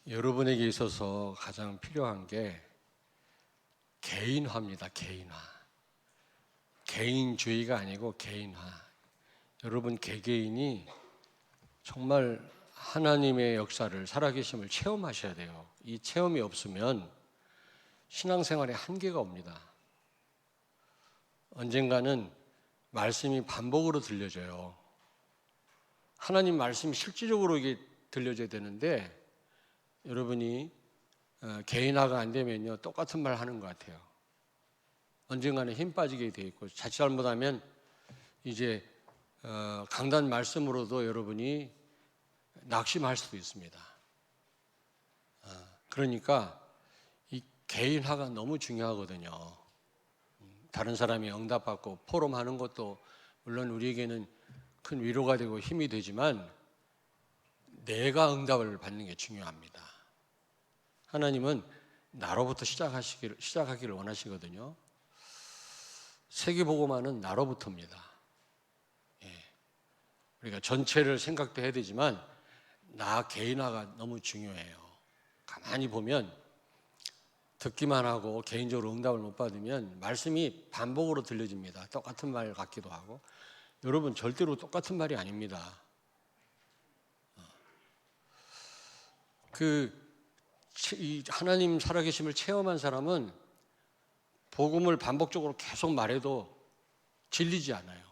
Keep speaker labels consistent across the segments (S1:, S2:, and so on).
S1: 여러분에게 있어서 가장 필요한 게 개인화입니다. 개인화. 개인주의가 아니고 개인화. 여러분 개개인이 정말 하나님의 역사를, 살아계심을 체험하셔야 돼요. 이 체험이 없으면 신앙생활에 한계가 옵니다. 언젠가는 말씀이 반복으로 들려져요. 하나님 말씀이 실질적으로 이게 들려져야 되는데 여러분이 개인화가 안 되면요 똑같은 말 하는 것 같아요. 언젠가는 힘 빠지게 돼 있고 자칫 잘못하면 이제 강단 말씀으로도 여러분이 낙심할 수도 있습니다. 그러니까 이 개인화가 너무 중요하거든요. 다른 사람이 응답받고 포럼하는 것도 물론 우리에게는 큰 위로가 되고 힘이 되지만 내가 응답을 받는 게 중요합니다. 하나님은 나로부터 시작하기를 원하시거든요. 세계복음화는 나로부터입니다. 우리가 전체를 생각도 해야 되지만 나 개인화가 너무 중요해요. 가만히 보면 듣기만 하고 개인적으로 응답을 못 받으면 말씀이 반복으로 들려집니다. 똑같은 말 같기도 하고. 여러분 절대로 똑같은 말이 아닙니다. 이 하나님 살아계심을 체험한 사람은 복음을 반복적으로 계속 말해도 질리지 않아요.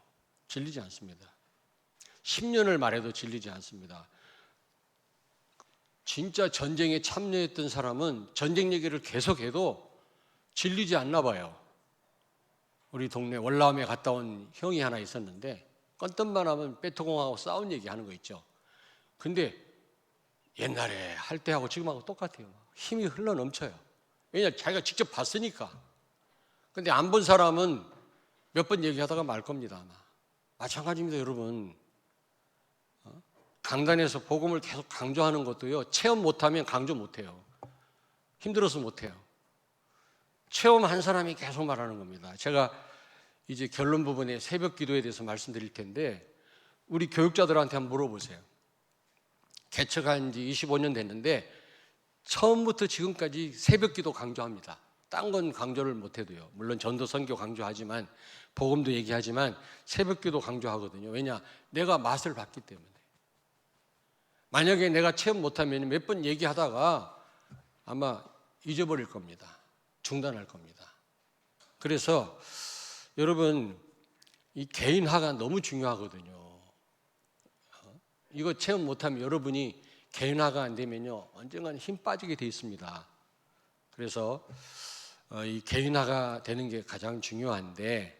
S1: 질리지 않습니다. 10년을 말해도 질리지 않습니다. 진짜 전쟁에 참여했던 사람은 전쟁 얘기를 계속해도 질리지 않나 봐요. 우리 동네 월남에 갔다 온 형이 하나 있었는데 껌떡만 하면 베트콩하고 싸운 얘기 하는 거 있죠. 근데 옛날에 할 때하고 지금하고 똑같아요. 힘이 흘러 넘쳐요. 왜냐하면 자기가 직접 봤으니까. 근데 안 본 사람은 몇 번 얘기하다가 말 겁니다. 아마. 마찬가지입니다, 여러분. 강단에서 복음을 계속 강조하는 것도요, 체험 못하면 강조 못해요. 힘들어서 못해요. 체험한 사람이 계속 말하는 겁니다. 제가 이제 결론 부분에 새벽 기도에 대해서 말씀드릴 텐데 우리 교육자들한테 한번 물어보세요. 개척한 지 25년 됐는데 처음부터 지금까지 새벽 기도 강조합니다. 딴 건 강조를 못해도요. 물론 전도 선교 강조하지만 복음도 얘기하지만 새벽 기도 강조하거든요. 왜냐? 내가 맛을 봤기 때문에. 만약에 내가 체험 못하면 몇 번 얘기하다가 아마 잊어버릴 겁니다. 중단할 겁니다. 그래서 여러분 이 개인화가 너무 중요하거든요. 이거 체험 못하면 여러분이 개인화가 안 되면요 언젠가는 힘 빠지게 돼 있습니다. 그래서 이 개인화가 되는 게 가장 중요한데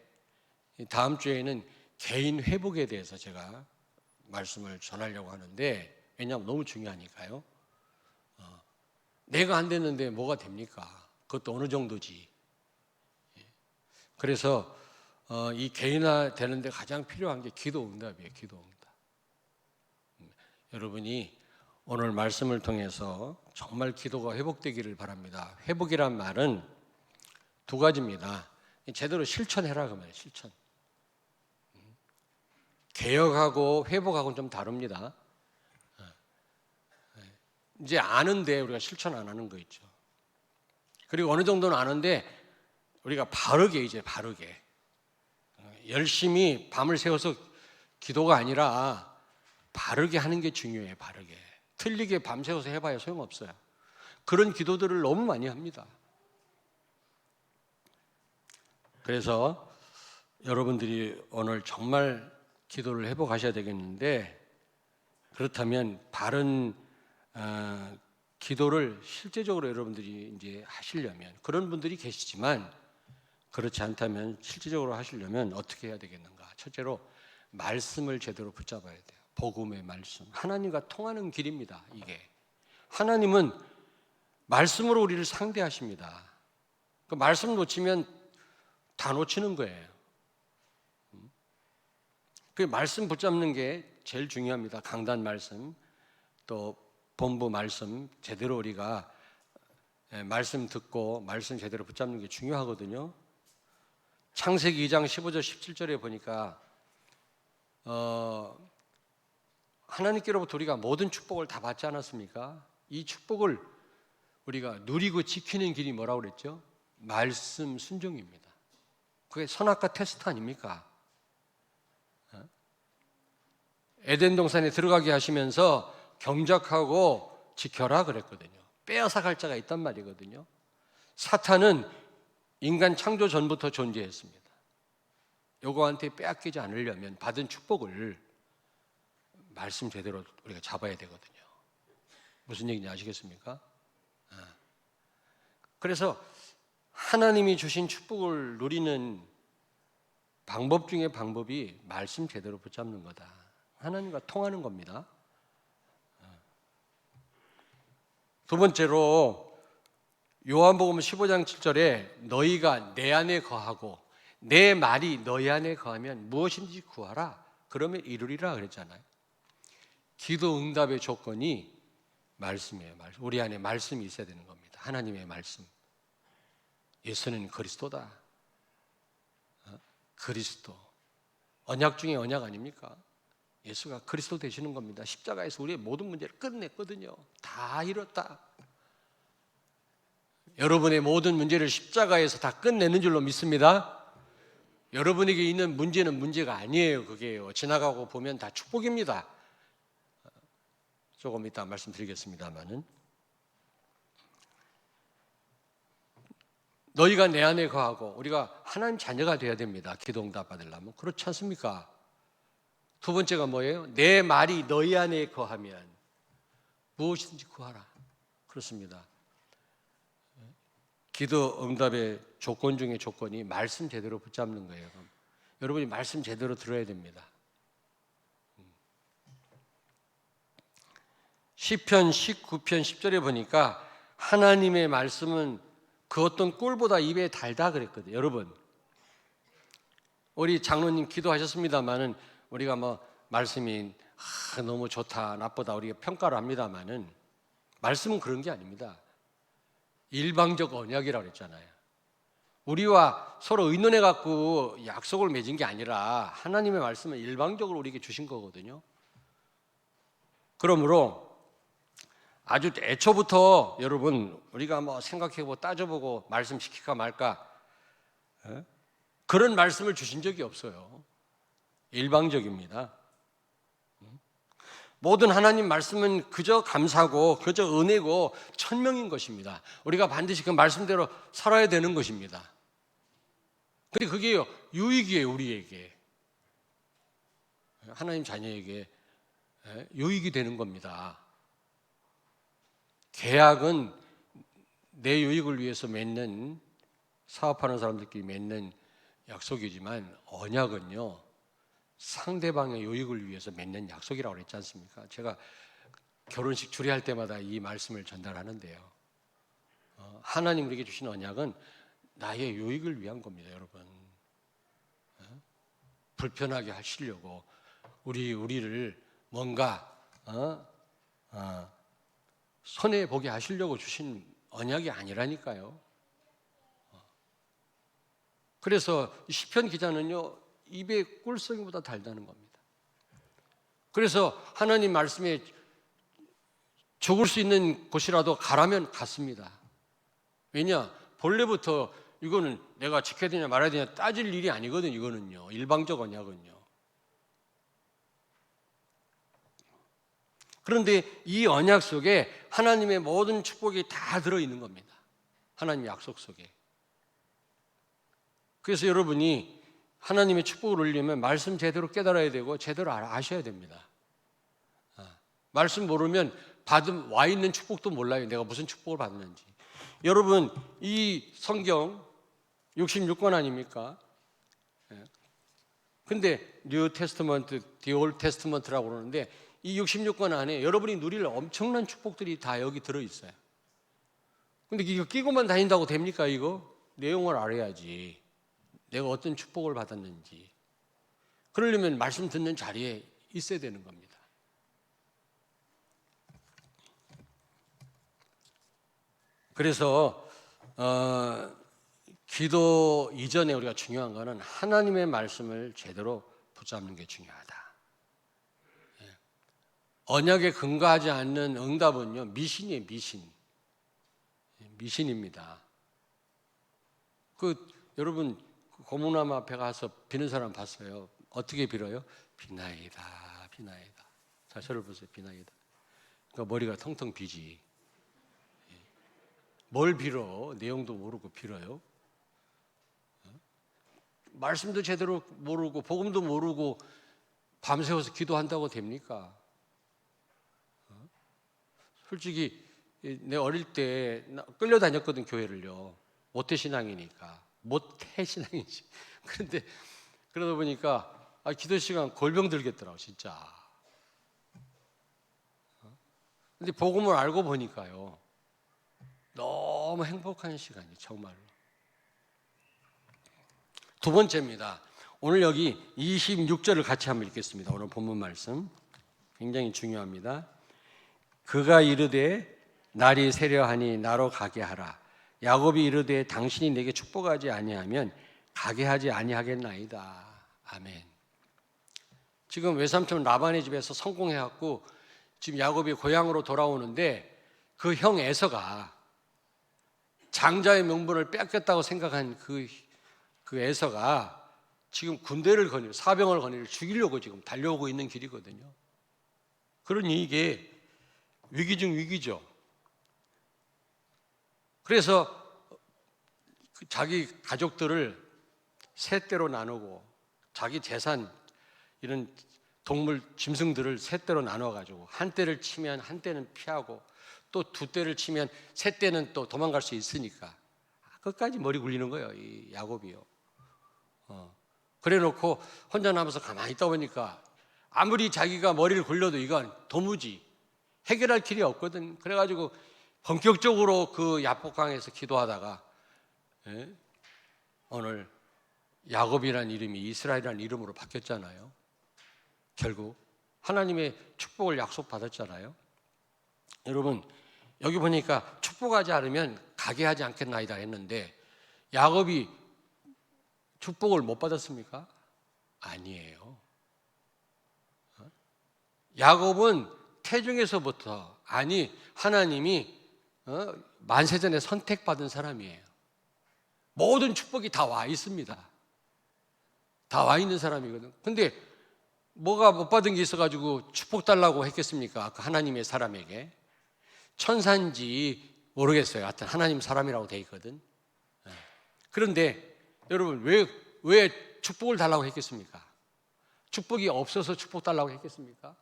S1: 다음 주에는 개인 회복에 대해서 제가 말씀을 전하려고 하는데 왜냐하면 너무 중요하니까요. 내가 안 됐는데 뭐가 됩니까? 그것도 어느 정도지. 그래서 이 개인화 되는데 가장 필요한 게 기도 응답이에요. 기도 응답. 여러분이 오늘 말씀을 통해서 정말 기도가 회복되기를 바랍니다. 회복이란 말은 두 가지입니다. 제대로 실천해라 그 말이에요. 실천. 개혁하고 회복하고는 좀 다릅니다. 이제 아는데 우리가 실천 안 하는 거 있죠. 그리고 어느 정도는 아는데 우리가 바르게 열심히 밤을 새워서 기도가 아니라 바르게 하는 게 중요해요. 바르게. 틀리게 밤새워서 해봐야 소용없어요. 그런 기도들을 너무 많이 합니다. 그래서 여러분들이 오늘 정말 기도를 회복하셔야 되겠는데 그렇다면 바른 기도를 실제적으로 여러분들이 이제 하시려면 그런 분들이 계시지만 그렇지 않다면 실제적으로 하시려면 어떻게 해야 되겠는가? 첫째로 말씀을 제대로 붙잡아야 돼요. 복음의 말씀. 하나님과 통하는 길입니다. 이게 하나님은 말씀으로 우리를 상대하십니다. 그 말씀 놓치면 다 놓치는 거예요. 그 말씀 붙잡는 게 제일 중요합니다. 강단 말씀, 또 본부 말씀 제대로 우리가 말씀 듣고 말씀 제대로 붙잡는 게 중요하거든요. 창세기 2장 15절 17절에 보니까 하나님께로부터 우리가 모든 축복을 다 받지 않았습니까? 이 축복을 우리가 누리고 지키는 길이 뭐라고 그랬죠? 말씀 순종입니다. 그게 선악과 테스트 아닙니까? 에덴 동산에 들어가게 하시면서 경작하고 지켜라 그랬거든요. 빼앗아갈 자가 있단 말이거든요. 사탄은 인간 창조 전부터 존재했습니다. 요거한테 빼앗기지 않으려면 받은 축복을 말씀 제대로 우리가 잡아야 되거든요. 무슨 얘기인지 아시겠습니까? 그래서 하나님이 주신 축복을 누리는 방법 중에 방법이 말씀 제대로 붙잡는 거다. 하나님과 통하는 겁니다. 두 번째로 요한복음 15장 7절에 너희가 내 안에 거하고 내 말이 너희 안에 거하면 무엇인지 구하라. 그러면 이루리라 그랬잖아요. 기도 응답의 조건이 말씀이에요. 우리 안에 말씀이 있어야 되는 겁니다. 하나님의 말씀. 예수는 그리스도다. 그리스도. 언약 중에 언약 아닙니까? 예수가 그리스도 되시는 겁니다. 십자가에서 우리의 모든 문제를 끝냈거든요. 다 이뤘다. 여러분의 모든 문제를 십자가에서 다 끝내는 줄로 믿습니다. 여러분에게 있는 문제는 문제가 아니에요. 그게요. 지나가고 보면 다 축복입니다. 조금 이따 말씀드리겠습니다만은 너희가 내 안에 거하고 우리가 하나님 자녀가 돼야 됩니다. 기도 응답 받으려면. 그렇지 않습니까? 두 번째가 뭐예요? 내 말이 너희 안에 거하면 무엇이든지 구하라. 그렇습니다. 기도 응답의 조건 중에 조건이 말씀 제대로 붙잡는 거예요. 여러분이 말씀 제대로 들어야 됩니다. 시편 19편 10절에 보니까 하나님의 말씀은 그 어떤 꿀보다 입에 달다 그랬거든요. 여러분, 우리 장로님 기도하셨습니다마는 우리가 뭐 말씀이 너무 좋다 나쁘다 우리가 평가를 합니다마는 말씀은 그런 게 아닙니다. 일방적 언약이라고 그랬잖아요. 우리와 서로 의논해 갖고 약속을 맺은 게 아니라 하나님의 말씀은 일방적으로 우리에게 주신 거거든요. 그러므로 아주 애초부터 여러분 우리가 뭐 생각해보고 따져보고 말씀 시킬까 말까 그런 말씀을 주신 적이 없어요. 일방적입니다. 모든 하나님 말씀은 그저 감사고 그저 은혜고 천명인 것입니다. 우리가 반드시 그 말씀대로 살아야 되는 것입니다. 근데 그게 유익이에요. 우리에게 하나님 자녀에게 유익이 되는 겁니다. 계약은 내 유익을 위해서 맺는 사업하는 사람들끼리 맺는 약속이지만 언약은요 상대방의 유익을 위해서 맺는 약속이라고 그랬지 않습니까? 제가 결혼식 주례할 때마다 이 말씀을 전달하는데요. 하나님 우리에게 주신 언약은 나의 유익을 위한 겁니다, 여러분. 불편하게 하시려고 우리를 뭔가 손해 보게 하시려고 주신 언약이 아니라니까요. 그래서 시편 기자는요 입에 꿀송이보다 달다는 겁니다. 그래서 하나님 말씀에 죽을 수 있는 곳이라도 가라면 갔습니다. 왜냐? 본래부터 이거는 내가 지켜야 되냐 말아야 되냐 따질 일이 아니거든요. 이거는요. 일방적 언약은요. 그런데 이 언약 속에 하나님의 모든 축복이 다 들어있는 겁니다. 하나님 약속 속에. 그래서 여러분이 하나님의 축복을 누리려면 말씀 제대로 깨달아야 되고 제대로 아셔야 됩니다. 말씀 모르면 와 있는 축복도 몰라요. 내가 무슨 축복을 받는지. 여러분 이 성경 66권 아닙니까? 근데 뉴 테스트먼트, 디올 테스트먼트라고 그러는데 이 66권 안에 여러분이 누릴 엄청난 축복들이 다 여기 들어있어요. 근데 이거 끼고만 다닌다고 됩니까 이거? 내용을 알아야지. 내가 어떤 축복을 받았는지. 그러려면 말씀 듣는 자리에 있어야 되는 겁니다. 그래서 기도 이전에 우리가 중요한 거는 하나님의 말씀을 제대로 붙잡는 게 중요하다. 언약에 근거하지 않는 응답은요, 미신이에요, 미신. 미신입니다. 여러분, 고목나무 앞에 가서 비는 사람 봤어요. 어떻게 빌어요? 비나이다, 비나이다. 자, 저를 보세요, 비나이다. 그러니까 머리가 텅텅 비지. 뭘 빌어? 내용도 모르고 빌어요? 말씀도 제대로 모르고 복음도 모르고 밤새워서 기도한다고 됩니까? 솔직히 내 어릴 때 끌려다녔거든, 교회를요. 모태신앙이니까. 모태신앙이지. 그런데 그러다 보니까 기도 시간 골병 들겠더라고, 진짜. 근데 복음을 알고 보니까요, 너무 행복한 시간이 정말로. 두 번째입니다. 오늘 여기 26절을 같이 한번 읽겠습니다. 오늘 본문 말씀 굉장히 중요합니다. 그가 이르되 날이 새려하니 나로 가게 하라. 야곱이 이르되 당신이 내게 축복하지 아니하면 가게 하지 아니하겠나이다. 아멘. 지금 외삼촌 라반의 집에서 성공해갖고 지금 야곱이 고향으로 돌아오는데 그 형 에서가 장자의 명분을 뺏겼다고 생각한 그 에서가 지금 군대를 거느리고 사병을 거느리고 죽이려고 지금 달려오고 있는 길이거든요. 그러니 이게 위기 중 위기죠. 그래서 자기 가족들을 세 대로 나누고 자기 재산 이런 동물 짐승들을 세 대로 나눠가지고 한 대를 치면 한 대는 피하고 또 두 대를 치면 세 대는 또 도망갈 수 있으니까 끝까지 머리 굴리는 거예요, 이 야곱이요. 그래놓고 혼자 남아서 가만히 있다 보니까 아무리 자기가 머리를 굴려도 이건 도무지 해결할 길이 없거든. 그래가지고 본격적으로 그 야복강에서 기도하다가 오늘 야곱이라는 이름이 이스라엘이라는 이름으로 바뀌었잖아요. 결국 하나님의 축복을 약속받았잖아요. 여러분, 여기 보니까 축복하지 않으면 가게 하지 않겠나이다 했는데 야곱이 축복을 못 받았습니까? 아니에요. 야곱은 태중에서부터 하나님이 만세전에 선택받은 사람이에요. 모든 축복이 다 와 있습니다. 다 와 있는 사람이거든. 근데 뭐가 못 받은 게 있어가지고 축복 달라고 했겠습니까? 그 하나님의 사람에게. 천사인지 모르겠어요. 하여튼 하나님 사람이라고 돼 있거든. 그런데 여러분, 왜 축복을 달라고 했겠습니까? 축복이 없어서 축복 달라고 했겠습니까?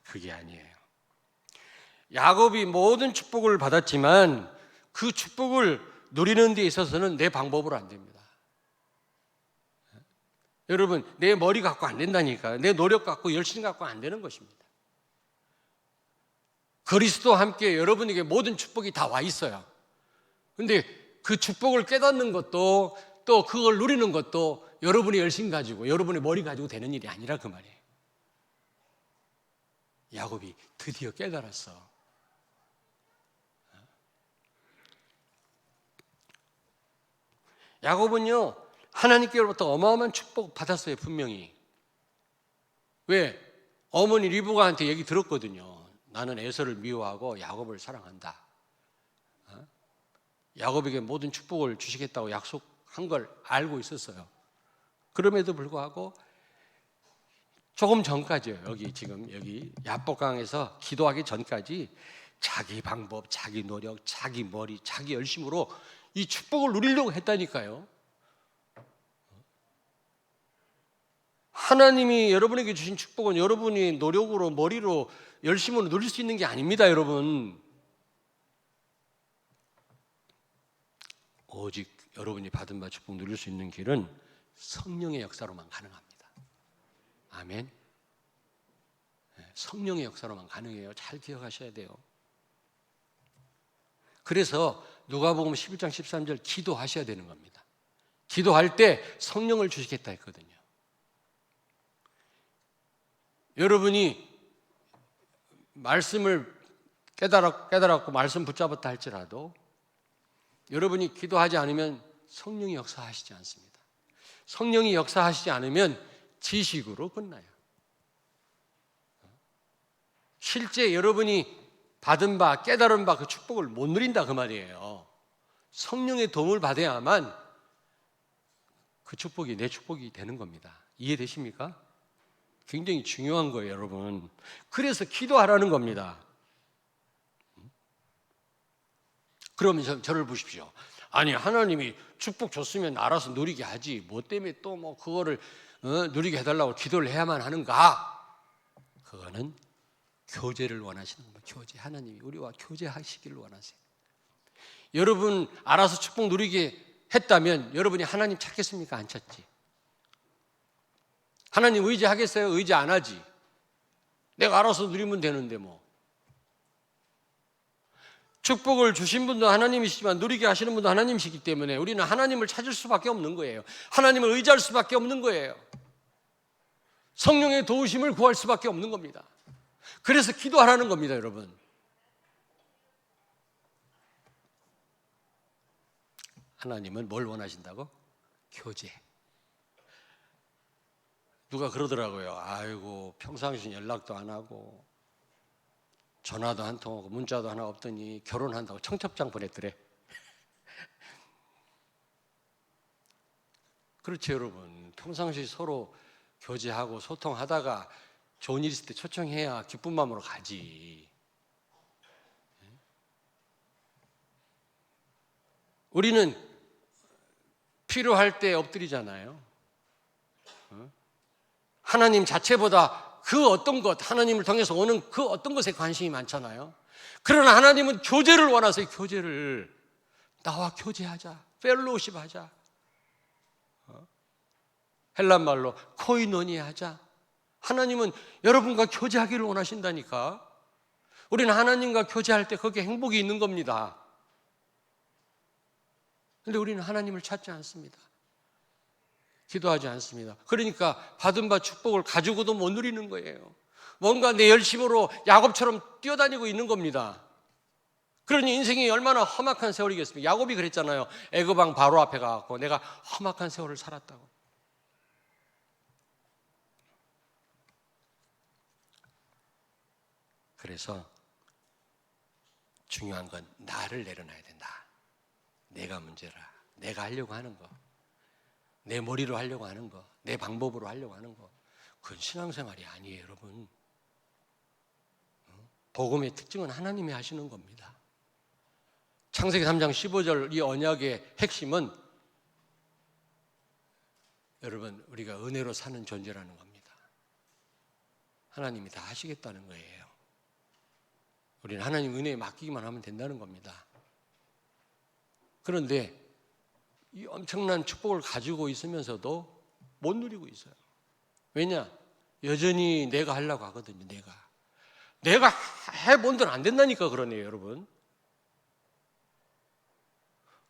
S1: 그게 아니에요. 야곱이 모든 축복을 받았지만 그 축복을 누리는 데 있어서는 내 방법으로 안 됩니다. 여러분, 내 머리 갖고 안 된다니까요. 내 노력 갖고 열심 갖고 안 되는 것입니다. 그리스도와 함께 여러분에게 모든 축복이 다 와 있어요. 그런데 그 축복을 깨닫는 것도 또 그걸 누리는 것도 여러분의 열심 가지고 여러분의 머리 가지고 되는 일이 아니라 그 말이에요. 야곱이 드디어 깨달았어. 야곱은요, 하나님께로부터 어마어마한 축복 받았어요, 분명히. 왜? 어머니 리브가한테 얘기 들었거든요. 나는 에서를 미워하고 야곱을 사랑한다. 야곱에게 모든 축복을 주시겠다고 약속한 걸 알고 있었어요. 그럼에도 불구하고 조금 전까지요. 여기 야복강에서 기도하기 전까지 자기 방법, 자기 노력, 자기 머리, 자기 열심으로 이 축복을 누리려고 했다니까요. 하나님이 여러분에게 주신 축복은 여러분이 노력으로, 머리로, 열심으로 누릴 수 있는 게 아닙니다, 여러분. 오직 여러분이 받은 바 축복 누릴 수 있는 길은 성령의 역사로만 가능합니다. 아멘. 성령의 역사로만 가능해요. 잘 기억하셔야 돼요. 그래서 누가복음 11장 13절 기도하셔야 되는 겁니다. 기도할 때 성령을 주시겠다 했거든요. 여러분이 말씀을 깨달았고 말씀 붙잡았다 할지라도 여러분이 기도하지 않으면 성령이 역사하시지 않습니다. 성령이 역사하시지 않으면 지식으로 끝나요. 실제 여러분이 받은 바, 깨달은 바 그 축복을 못 누린다 그 말이에요. 성령의 도움을 받아야만 그 축복이 내 축복이 되는 겁니다. 이해되십니까? 굉장히 중요한 거예요, 여러분. 그래서 기도하라는 겁니다. 그러면 저를 보십시오. 아니, 하나님이 축복 줬으면 알아서 누리게 하지. 뭐 때문에 또 뭐 그거를 누리게 해달라고 기도를 해야만 하는가? 그거는 교제를 원하시는 겁니다. 교제. 하나님이 우리와 교제하시기를 원하세요. 여러분 알아서 축복 누리게 했다면 여러분이 하나님 찾겠습니까? 안 찾지. 하나님 의지하겠어요? 의지 안 하지. 내가 알아서 누리면 되는데 뭐. 축복을 주신 분도 하나님이시지만 누리게 하시는 분도 하나님이시기 때문에 우리는 하나님을 찾을 수밖에 없는 거예요. 하나님을 의지할 수밖에 없는 거예요. 성령의 도우심을 구할 수밖에 없는 겁니다. 그래서 기도하라는 겁니다, 여러분. 하나님은 뭘 원하신다고? 교제. 누가 그러더라고요. 아이고, 평상시 연락도 안 하고 전화도 한 통 하고 문자도 하나 없더니 결혼한다고 청첩장 보냈더래. 그렇죠, 여러분. 평상시 서로 교제하고 소통하다가 좋은 일 있을 때 초청해야 기쁜 마음으로 가지. 우리는 필요할 때 엎드리잖아요. 하나님 자체보다 그 어떤 것, 하나님을 통해서 오는 그 어떤 것에 관심이 많잖아요. 그러나 하나님은 교제를 원하세요. 교제를. 나와 교제하자. 펠로우십 하자. 헬란 말로 코이노니 하자. 하나님은 여러분과 교제하기를 원하신다니까. 우리는 하나님과 교제할 때 거기에 행복이 있는 겁니다. 그런데 우리는 하나님을 찾지 않습니다. 기도하지 않습니다. 그러니까 받은 바 축복을 가지고도 못 누리는 거예요. 뭔가 내 열심으로 야곱처럼 뛰어다니고 있는 겁니다. 그러니 인생이 얼마나 험악한 세월이겠습니까? 야곱이 그랬잖아요. 애굽왕 바로 앞에 가서 내가 험악한 세월을 살았다고. 그래서 중요한 건 나를 내려놔야 된다. 내가 문제라. 내가 하려고 하는 거. 내 머리로 하려고 하는 거. 내 방법으로 하려고 하는 거. 그건 신앙생활이 아니에요, 여러분. 복음의 특징은 하나님이 하시는 겁니다. 창세기 3장 15절 이 언약의 핵심은 여러분 우리가 은혜로 사는 존재라는 겁니다. 하나님이 다 하시겠다는 거예요. 우리는 하나님 은혜에 맡기기만 하면 된다는 겁니다. 그런데 이 엄청난 축복을 가지고 있으면서도 못 누리고 있어요. 왜냐? 여전히 내가 하려고 하거든요. 내가 해본 데는 안 된다니까 그러네요, 여러분.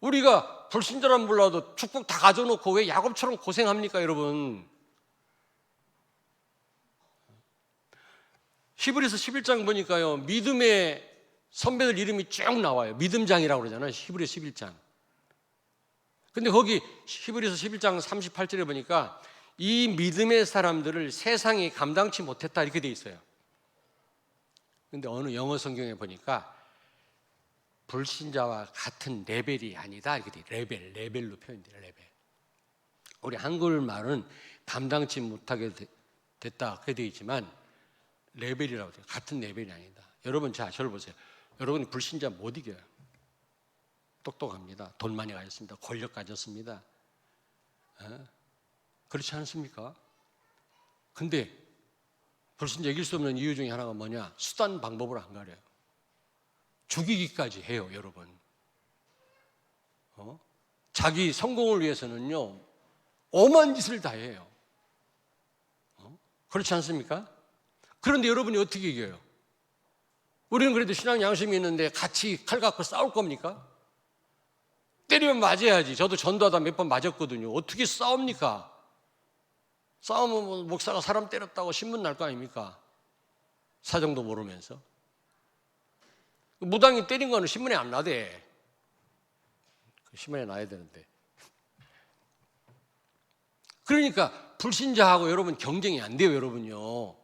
S1: 우리가 불신자란 몰라도 축복 다 가져놓고 왜 야곱처럼 고생합니까, 여러분? 히브리서 11장 보니까요, 믿음의 선배들 이름이 쭉 나와요. 믿음장이라고 그러잖아요, 히브리서 11장. 근데 거기 히브리서 11장 38절에 보니까 이 믿음의 사람들을 세상이 감당치 못했다 이렇게 돼 있어요. 근데 어느 영어 성경에 보니까 불신자와 같은 레벨이 아니다 이렇게 돼. 레벨로 표현돼요. 레벨. 우리 한글말은 감당치 못하게 됐다 그렇게 돼 있지만 레벨이라고 돼요. 같은 레벨이 아니다. 여러분 자 저를 보세요. 여러분 불신자 못 이겨요. 똑똑합니다. 돈 많이 가졌습니다. 권력 가졌습니다. 그렇지 않습니까? 근데 불신자 이길 수 없는 이유 중에 하나가 뭐냐? 수단 방법을 안 가려요. 죽이기까지 해요, 여러분. 자기 성공을 위해서는요, 엄한 짓을 다 해요. 그렇지 않습니까? 그런데 여러분이 어떻게 이겨요? 우리는 그래도 신앙 양심이 있는데 같이 칼 갖고 싸울 겁니까? 때리면 맞아야지. 저도 전도하다 몇 번 맞았거든요. 어떻게 싸웁니까? 싸우면 뭐 목사가 사람 때렸다고 신문 날 거 아닙니까? 사정도 모르면서. 무당이 때린 거는 신문에 안 나대. 신문에 나야 되는데. 그러니까 불신자하고 여러분 경쟁이 안 돼요, 여러분요.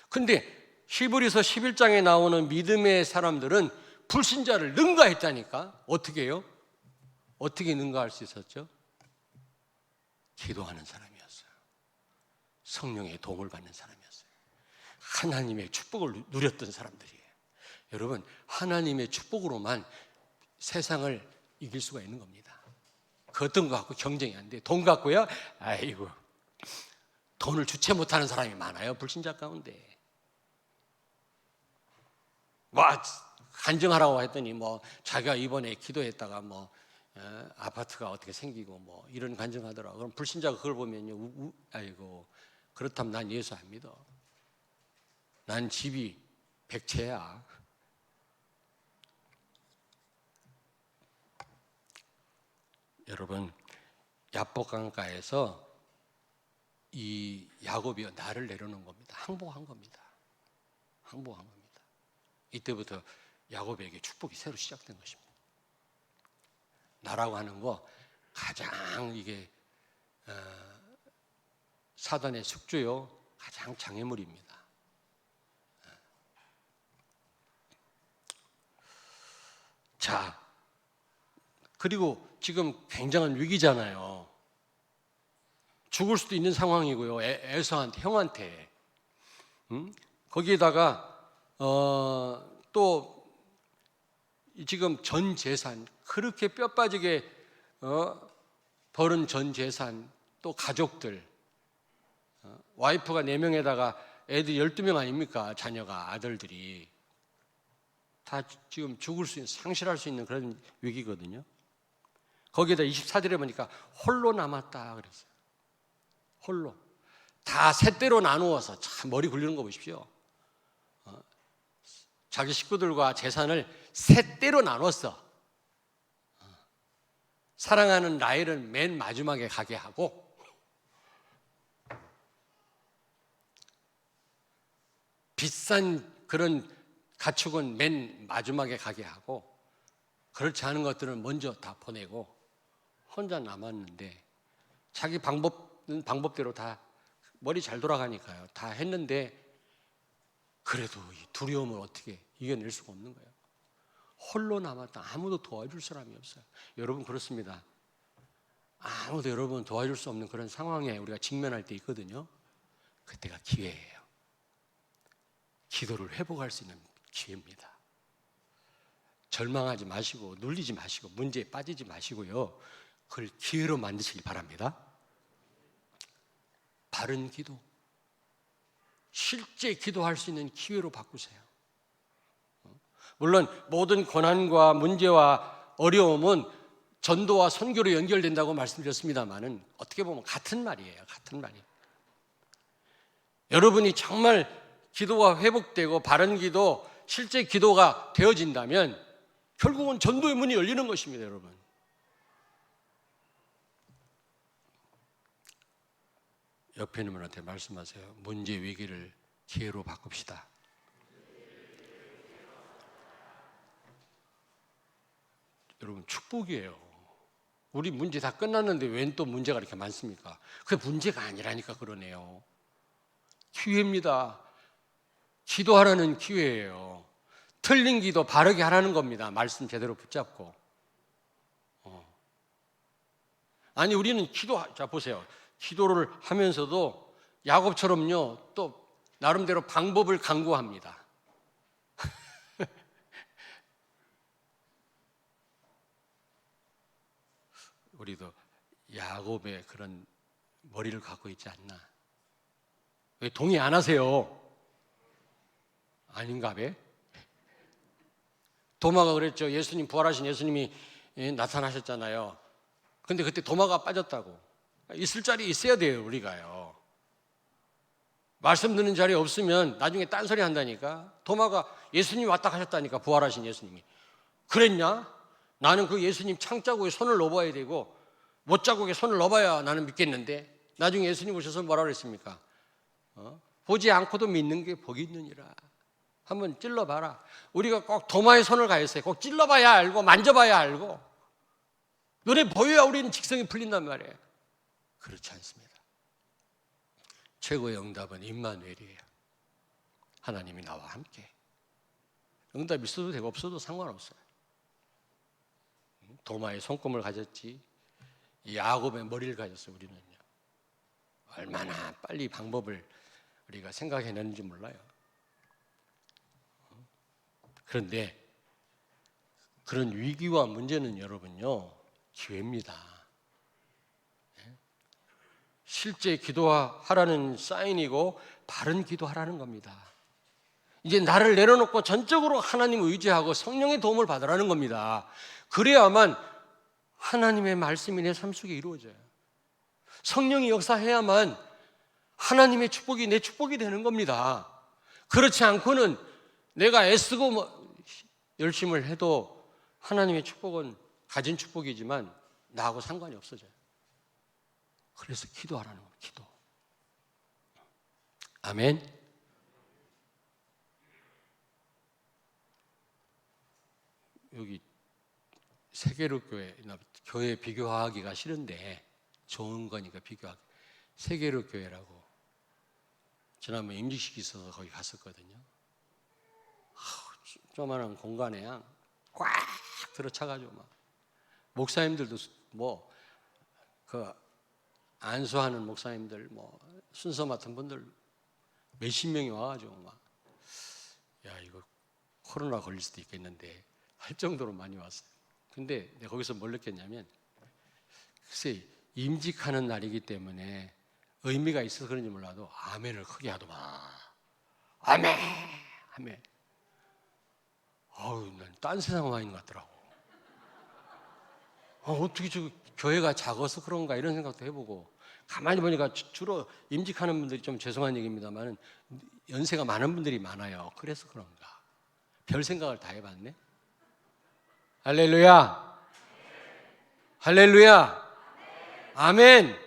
S1: 근데 히브리서 11장에 나오는 믿음의 사람들은 불신자를 능가했다니까. 어떻게 해요? 어떻게 능가할 수 있었죠? 기도하는 사람이었어요. 성령의 도움을 받는 사람이었어요. 하나님의 축복을 누렸던 사람들이에요. 여러분, 하나님의 축복으로만 세상을 이길 수가 있는 겁니다. 그 어떤 거 갖고 경쟁이 안 돼. 돈 갖고요? 아이고, 돈을 주체 못하는 사람이 많아요, 불신자 가운데. 간증하라고 했더니 자기가 이번에 기도했다가 아파트가 어떻게 생기고 이런 간증하더라고. 그럼 불신자가 그걸 보면요, 아이고, 그렇다면 난 예수 안 믿어. 난 집이 100채야. 여러분, 야복강가에서 이 야곱이 나를 내려놓은 겁니다. 항복한 겁니다. 항복한 겁니다. 이때부터 야곱에게 축복이 새로 시작된 것입니다. 나라고 하는 거 가장 이게 사단의 숙주요, 가장 장애물입니다. 자, 그리고 지금 굉장한 위기잖아요. 죽을 수도 있는 상황이고요. 에서한테, 형한테. 거기에다가 또 지금 전 재산, 그렇게 뼈 빠지게 벌은 전 재산, 또 가족들, 와이프가 4명에다가 애들 12명 아닙니까? 자녀가, 아들들이 다 지금 죽을 수 있는, 상실할 수 있는 그런 위기거든요. 거기에다 24절에 보니까 홀로 남았다 그랬어요. 홀로. 다 셋대로 나누어서, 참 머리 굴리는 거 보십시오. 자기 식구들과 재산을 셋대로 나눴어. 사랑하는 라헬을 맨 마지막에 가게 하고, 비싼 그런 가축은 맨 마지막에 가게 하고, 그렇지 않은 것들은 먼저 다 보내고 혼자 남았는데, 자기 방법대로 다 머리 잘 돌아가니까요, 다 했는데 그래도 이 두려움을 어떻게 이겨낼 수가 없는 거예요. 홀로 남았다. 아무도 도와줄 사람이 없어요. 여러분, 그렇습니다. 아무도 여러분 도와줄 수 없는 그런 상황에 우리가 직면할 때 있거든요. 그때가 기회예요. 기도를 회복할 수 있는 기회입니다. 절망하지 마시고 눌리지 마시고 문제에 빠지지 마시고요, 그걸 기회로 만드시기 바랍니다. 바른 기도, 실제 기도할 수 있는 기회로 바꾸세요. 물론 모든 고난과 문제와 어려움은 전도와 선교로 연결된다고 말씀드렸습니다만은 어떻게 보면 같은 말이에요. 같은 말이에요. 여러분이 정말 기도가 회복되고 바른 기도, 실제 기도가 되어진다면 결국은 전도의 문이 열리는 것입니다, 여러분. 옆에 있는 분한테 말씀하세요. 문제 위기를 기회로 바꿉시다. 여러분, 축복이에요. 우리 문제 다 끝났는데 웬 또 문제가 이렇게 많습니까? 그게 문제가 아니라니까 그러네요. 기회입니다. 기도하라는 기회예요. 틀린 기도 바르게 하라는 겁니다. 말씀 제대로 붙잡고. 아니, 우리는 자 보세요. 기도를 하면서도 야곱처럼요, 또 나름대로 방법을 강구합니다. 우리도 야곱의 그런 머리를 갖고 있지 않나? 왜 동의 안 하세요? 아닌가 봐? 도마가 그랬죠. 예수님, 부활하신 예수님이 나타나셨잖아요. 근데 그때 도마가 빠졌다고. 있을 자리에 있어야 돼요, 우리가요. 말씀 듣는 자리에 없으면 나중에 딴소리 한다니까. 도마가 예수님이 왔다 가셨다니까, 부활하신 예수님이. 그랬냐? 나는 그 예수님 창자국에 손을 넣어봐야 되고 못자국에 손을 넣어봐야 나는 믿겠는데, 나중에 예수님 오셔서 뭐라 그랬습니까? 보지 않고도 믿는 게 복이 있느니라. 한번 찔러봐라. 우리가 꼭 도마에 손을 가했어요. 꼭 찔러봐야 알고 만져봐야 알고 눈에 보여야 우리는 직성이 풀린단 말이에요. 그렇지 않습니다. 최고의 응답은 임마누엘이에요. 하나님이 나와 함께. 응답 있어도 되고 없어도 상관없어요. 도마의 손금을 가졌지 야곱의 머리를 가졌어요. 우리는요. 얼마나 빨리 방법을 우리가 생각해내는지 몰라요. 그런데 그런 위기와 문제는 여러분요, 기회입니다. 실제 기도하라는 사인이고 바른 기도하라는 겁니다. 이제 나를 내려놓고 전적으로 하나님을 의지하고 성령의 도움을 받으라는 겁니다. 그래야만 하나님의 말씀이 내 삶 속에 이루어져요. 성령이 역사해야만 하나님의 축복이 내 축복이 되는 겁니다. 그렇지 않고는 내가 애쓰고 열심을 해도 하나님의 축복은 가진 축복이지만 나하고 상관이 없어져요. 그래서 기도하라는 겁니다. 기도. 아멘. 여기 세계로 교회 비교하기가 싫은데 좋은 거니까 비교하기. 세계로 교회라고 지난번에 임직식이 있어서 거기 갔었거든요. 조그마한 공간에 꽉 들어차가지고 막 목사님들도 안수하는 목사님들 순서 맡은 분들 몇십 명이 와가지고 이거 코로나 걸릴 수도 있겠는데 할 정도로 많이 왔어요. 근데 내가 거기서 뭘 느꼈냐면 글쎄 임직하는 날이기 때문에 의미가 있어서 그런지 몰라도 아멘을 크게 하더만. 아멘! 아멘. 난 딴 세상 와 있는 것 같더라고. 어떻게 교회가 작아서 그런가 이런 생각도 해보고 가만히 보니까 주로 임직하는 분들이 좀 죄송한 얘기입니다만 연세가 많은 분들이 많아요. 그래서 그런가. 별 생각을 다 해봤네. 할렐루야. 할렐루야. 아멘.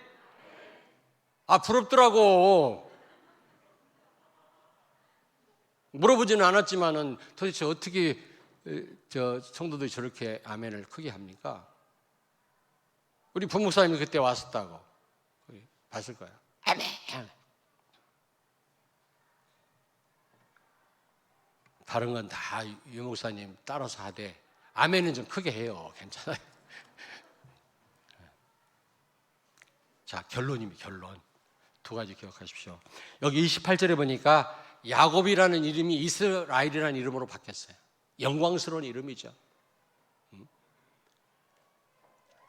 S1: 부럽더라고. 물어보지는 않았지만은 도대체 어떻게 성도들이 저렇게 아멘을 크게 합니까? 우리 부목사님이 그때 왔었다고 봤을 거예요. 아멘. 다른 건 다 유 목사님 따라서 하되 아멘은 좀 크게 해요. 괜찮아요. 자, 결론. 두 가지 기억하십시오. 여기 28절에 보니까 야곱이라는 이름이 이스라엘이라는 이름으로 바뀌었어요. 영광스러운 이름이죠.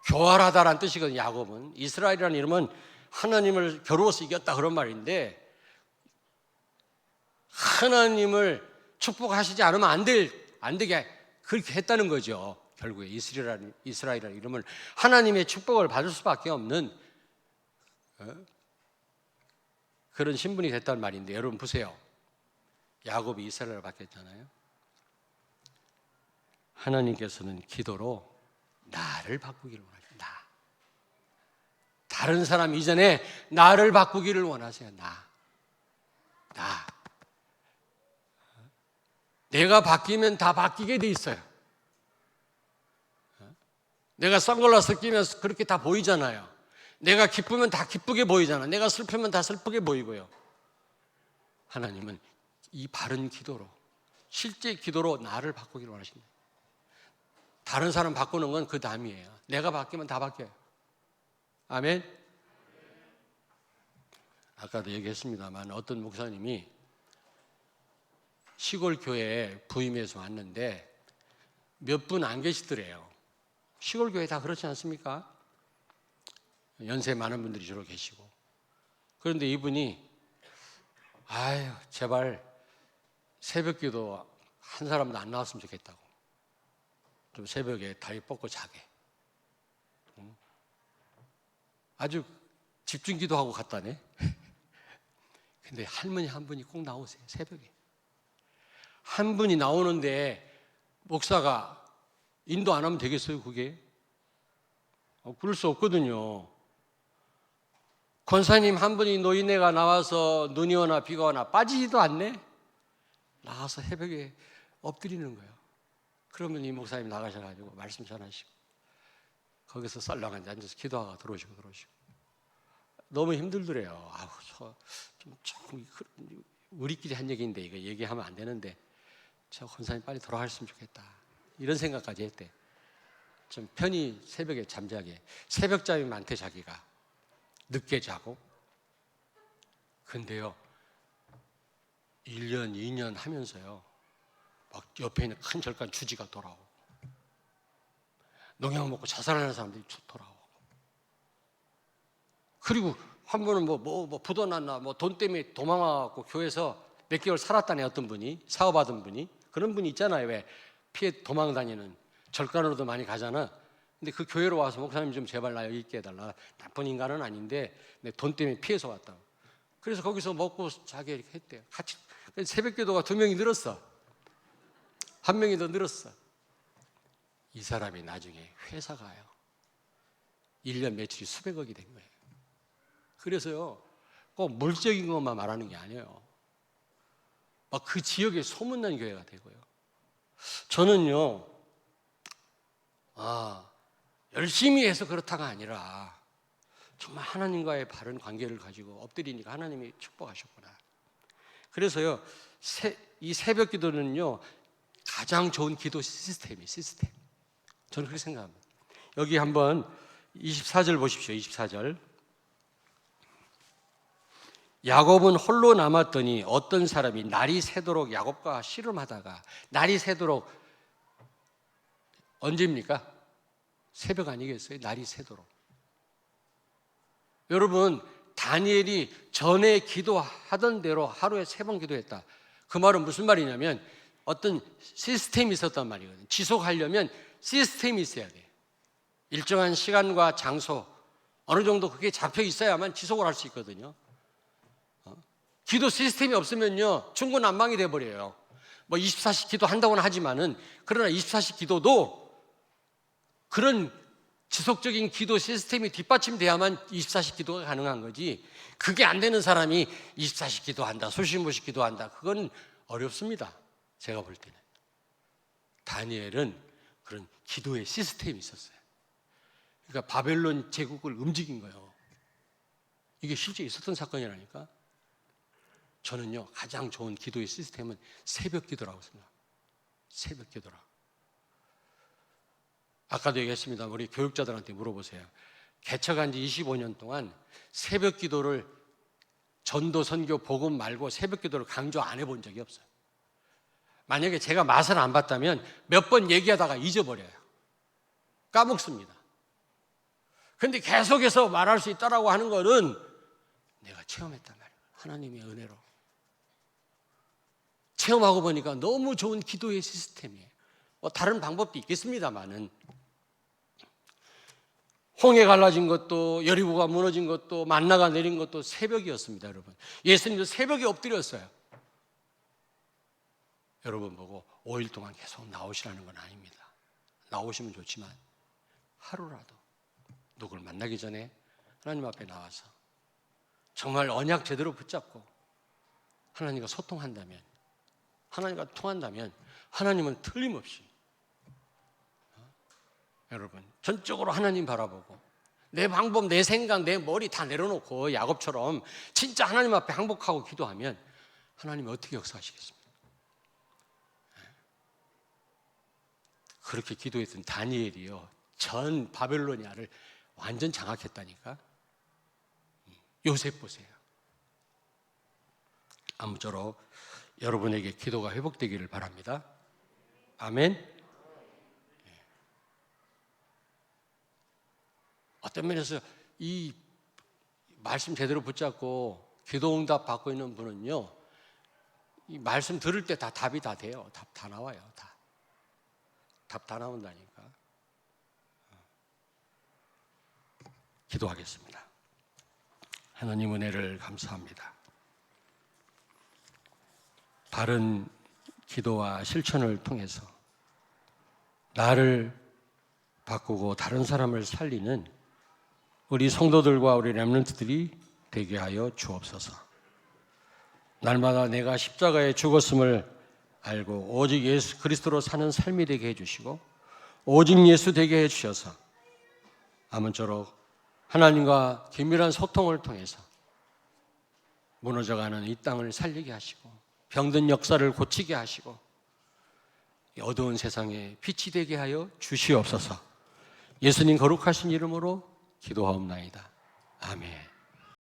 S1: 교활하다라는 뜻이거든요. 야곱은. 이스라엘이라는 이름은 하나님을 겨루어서 이겼다 그런 말인데 하나님을 축복하시지 않으면 안 되게 그렇게 했다는 거죠. 결국에 이스라엘이라는 이름을 하나님의 축복을 받을 수밖에 없는 그런 신분이 됐단 말인데 여러분 보세요. 야곱이 이스라엘을 바뀌었잖아요. 하나님께서는 기도로 나를 바꾸기를 원하십니다. 다른 사람 이전에 나를 바꾸기를 원하세요. 나. 내가 바뀌면 다 바뀌게 돼 있어요. 내가 선글라스 끼면 그렇게 다 보이잖아요. 내가 기쁘면 다 기쁘게 보이잖아요. 내가 슬프면 다 슬프게 보이고요. 하나님은 이 바른 기도로, 실제 기도로 나를 바꾸기를 원하십니다. 다른 사람 바꾸는 건 그 다음이에요. 내가 바뀌면 다 바뀌어요. 아멘. 아까도 얘기했습니다만 어떤 목사님이 시골 교회에 부임해서 왔는데 몇 분 안 계시더래요. 시골 교회 다 그렇지 않습니까? 연세 많은 분들이 주로 계시고. 그런데 이분이 제발 새벽기도 한 사람도 안 나왔으면 좋겠다고. 좀 새벽에 다리 뻗고 자게. 아주 집중기도하고 갔다네. 근데 할머니 한 분이 꼭 나오세요. 새벽에. 한 분이 나오는데 목사가 인도 안 하면 되겠어요, 그게? 그럴 수 없거든요. 권사님 한 분이 노인네가 나와서 눈이 오나 비가 오나 빠지지도 않네? 나와서 새벽에 엎드리는 거예요. 그러면 이 목사님 나가셔가지고 말씀 전하시고 거기서 썰렁한데 앉아서 기도하고 들어오시고 너무 힘들더래요. 우리끼리 한 얘기인데 이거 얘기하면 안 되는데 저 권사님 빨리 돌아가셨으면 좋겠다 이런 생각까지 했대. 좀 편히 새벽에 잠자게. 새벽잠이 많대 자기가. 늦게 자고. 근데요 1년 2년 하면서요 막 옆에 있는 큰 절간 주지가 돌아오고 농약 먹고 자살하는 사람들이 돌아오고 그리고 한 번은 뭐 부도났나 뭐 돈 때문에 도망와갖고 교회에서 몇 개월 살았다네. 어떤 분이 사업하던 분이 그런 분이 있잖아요. 왜 피해 도망 다니는 절간으로도 많이 가잖아. 근데 그 교회로 와서 목사님 좀 제발 나 여기 있게 해달라. 나쁜 인간은 아닌데 내 돈 때문에 피해서 왔다고. 그래서 거기서 먹고 자기 이렇게 했대요. 같이 새벽 기도가 2명이 늘었어. 1명이 더 늘었어. 이 사람이 나중에 회사 가요. 1년 매출이 수백억이 된 거예요. 그래서요 꼭 물적인 것만 말하는 게 아니에요. 막 그 지역에 소문난 교회가 되고요. 저는요 열심히 해서 그렇다가 아니라 정말 하나님과의 바른 관계를 가지고 엎드리니까 하나님이 축복하셨구나. 그래서요 이 새벽 기도는요 가장 좋은 기도 시스템이에요. 시스템. 저는 그렇게 생각합니다. 여기 한번 24절 보십시오. 24절. 야곱은 홀로 남았더니 어떤 사람이 날이 새도록 야곱과 씨름하다가, 날이 새도록 언제입니까? 새벽 아니겠어요? 날이 새도록. 여러분, 다니엘이 전에 기도하던 대로 하루에 3번 기도했다. 그 말은 무슨 말이냐면 어떤 시스템이 있었단 말이거든요. 지속하려면 시스템이 있어야 돼요. 일정한 시간과 장소, 어느 정도 그게 잡혀 있어야만 지속을 할 수 있거든요. 기도 시스템이 없으면요 중구난방이 돼버려요. 뭐 24시 기도한다고는 하지만은, 그러나 24시 기도도 그런 지속적인 기도 시스템이 뒷받침돼야만 24시 기도가 가능한 거지, 그게 안 되는 사람이 24시 기도한다, 수시무시 기도한다, 그건 어렵습니다. 제가 볼 때는. 다니엘은 그런 기도의 시스템이 있었어요. 그러니까 바벨론 제국을 움직인 거예요. 이게 실제 있었던 사건이라니까. 저는요 가장 좋은 기도의 시스템은 새벽 기도라고 생각합니다. 새벽 기도라. 아까도 얘기했습니다. 우리 교육자들한테 물어보세요. 개척한 지 25년 동안 새벽 기도를, 전도, 선교, 복음 말고 새벽 기도를 강조 안 해본 적이 없어요. 만약에 제가 맛을 안 봤다면 몇 번 얘기하다가 잊어버려요. 까먹습니다. 그런데 계속해서 말할 수 있다라고 하는 거는 내가 체험했단 말이에요. 하나님의 은혜로 체험하고 보니까 너무 좋은 기도의 시스템이에요. 뭐 다른 방법도 있겠습니다만은, 홍해 갈라진 것도, 여리고가 무너진 것도, 만나가 내린 것도 새벽이었습니다. 여러분, 예수님도 새벽에 엎드렸어요. 여러분 보고 5일 동안 계속 나오시라는 건 아닙니다. 나오시면 좋지만 하루라도 누굴 만나기 전에 하나님 앞에 나와서 정말 언약 제대로 붙잡고 하나님과 소통한다면, 하나님과 통한다면 하나님은 틀림없이 여러분 전적으로 하나님 바라보고, 내 방법, 내 생각, 내 머리 다 내려놓고 야곱처럼 진짜 하나님 앞에 항복하고 기도하면 하나님이 어떻게 역사하시겠습니까? 그렇게 기도했던 다니엘이요 전 바벨로니아를 완전 장악했다니까. 요셉 보세요. 아무쪼록 여러분에게 기도가 회복되기를 바랍니다. 아멘. 어떤 면에서 이 말씀 제대로 붙잡고 기도 응답 받고 있는 분은요, 이 말씀 들을 때 다 답이 다 돼요. 답 다 나와요. 답 다 나온다니까. 기도하겠습니다. 하나님 은혜를 감사합니다. 바른 기도와 실천을 통해서 나를 바꾸고 다른 사람을 살리는 우리 성도들과 우리 렘넌트들이 되게 하여 주옵소서. 날마다 내가 십자가에 죽었음을 알고 오직 예수 그리스도로 사는 삶이 되게 해주시고, 오직 예수 되게 해주셔서 아무쪼록 하나님과 긴밀한 소통을 통해서 무너져가는 이 땅을 살리게 하시고 병든 역사를 고치게 하시고 이 어두운 세상에 빛이 되게 하여 주시옵소서. 예수님 거룩하신 이름으로 기도하옵나이다. 아멘.